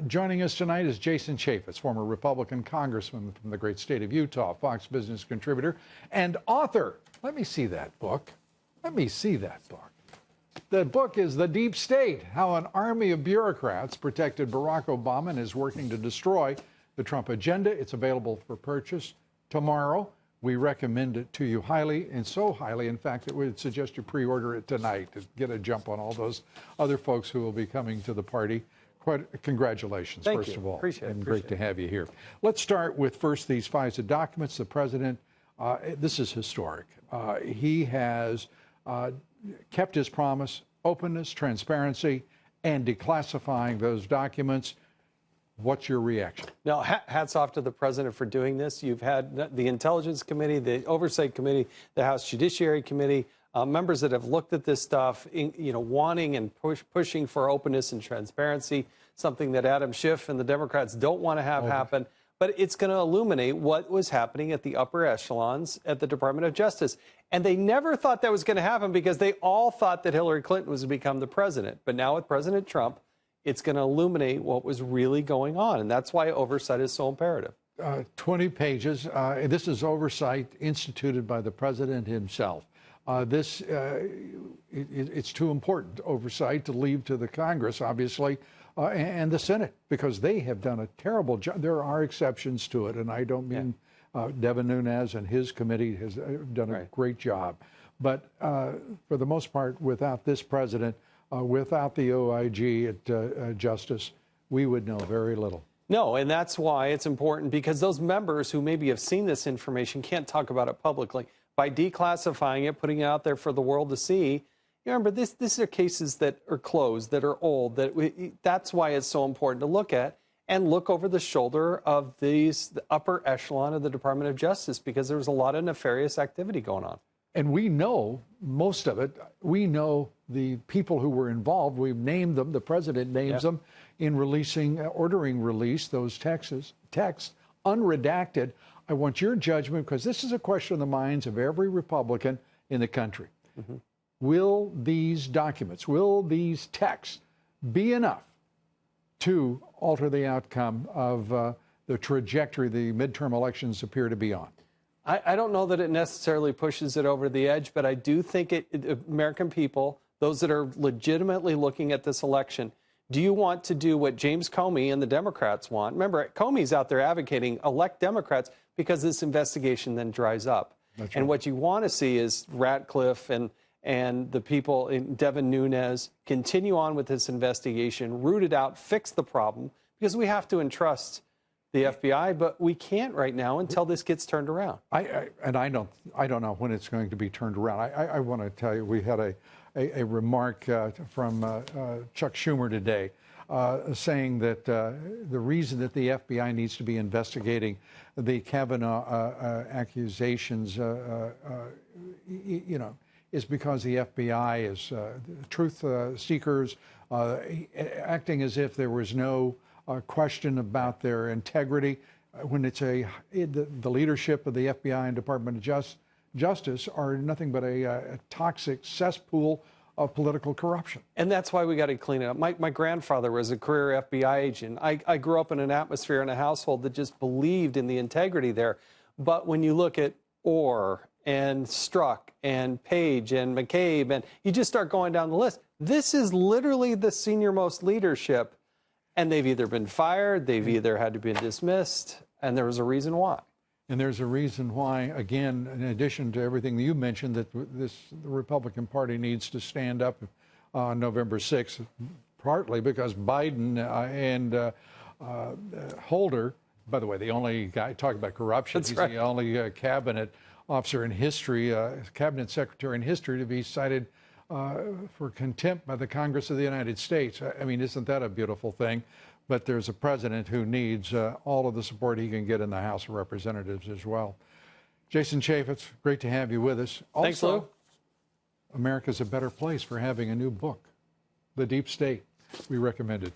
Joining us tonight is Jason Chaffetz, former Republican congressman from the great state of Utah, Fox Business contributor and author. Let me see that book. Let me see that book. The book is The Deep State, How an Army of Bureaucrats Protected Barack Obama and is Working to Destroy the Trump Agenda. It's available for purchase tomorrow. We recommend it to you highly, and so highly, in fact, that we would suggest you pre-order it tonight to get a jump on all those other folks who will be coming to the party. Congratulations, first of all. Appreciate it. And great to have you here. Let's start with first these FISA documents. The president, this is historic. He has kept his promise, openness, transparency, and declassifying those documents. What's your reaction? Now, hats off to the president for doing this. You've had the Intelligence Committee, the Oversight Committee, the House Judiciary Committee, members that have looked at this stuff, wanting and pushing for openness and transparency, something that Adam Schiff and the Democrats don't want to have happen. But it's going to illuminate what was happening at the upper echelons at the Department of Justice. And they never thought that was going to happen because they all thought that Hillary Clinton was to become the president. But now with President Trump, it's going to illuminate what was really going on. And that's why oversight is so imperative. 20 pages. This is oversight instituted by the president himself. It's too important oversight to leave to the Congress, obviously, and the Senate, because they have done a terrible job. There are exceptions to it, and I don't mean Devin Nunes and his committee has done a great job. But for the most part, without this president, without the OIG at Justice, we would know very little. No, and that's why it's important, because those members who maybe have seen this information can't talk about it publicly. By declassifying it, putting it out there for the world to see, remember, these are cases that are closed, that are old. That's why it's so important to look at and look over the shoulder of the upper echelon of the Department of Justice, because there was a lot of nefarious activity going on. And we know most of it. We know the people who were involved. We've named them. The president names them in ordering release, those texts, unredacted. I want your judgment, because this is a question in the minds of every Republican in the country. Will these documents, will these texts be enough to alter the outcome of the trajectory the midterm elections appear to be on? I don't know that it necessarily pushes it over the edge, but I do think American people, those that are legitimately looking at this election, do you want to do what James Comey and the Democrats want? Remember, Comey's out there advocating elect Democrats because this investigation then dries up. That's right. And what you want to see is Ratcliffe and the people in Devin Nunes continue on with this investigation, root it out, fix the problem, because we have to entrust the FBI, but we can't right now until this gets turned around. I don't know when it's going to be turned around. I want to tell you, we had a remark from Chuck Schumer today saying that the reason that the FBI needs to be investigating the Kavanaugh accusations, is because the FBI is truth seekers, acting as if there was no question about their integrity, when it's the leadership of the FBI and Department of Justice are nothing but a toxic cesspool of political corruption. And that's why we got to clean it up. My grandfather was a career FBI agent. I grew up in an atmosphere in a household that just believed in the integrity there. But when you look at Orr and Strzok and Page and McCabe, and you just start going down the list, this is literally the senior-most leadership. And they've either been fired, they've either had to be dismissed, and there was a reason why. And there's a reason why, again, in addition to everything that you mentioned, that the Republican Party needs to stand up on November 6th, partly because Biden and Holder, by the way, the only guy talking about corruption, he's the only cabinet officer in history, cabinet secretary in history to be cited for contempt by the Congress of the United States. I mean, isn't that a beautiful thing? But there's a president who needs all of the support he can get in the House of Representatives as well. Jason Chaffetz, great to have you with us. Thanks, Lou. America's a better place for having a new book, The Deep State. We recommend it to you.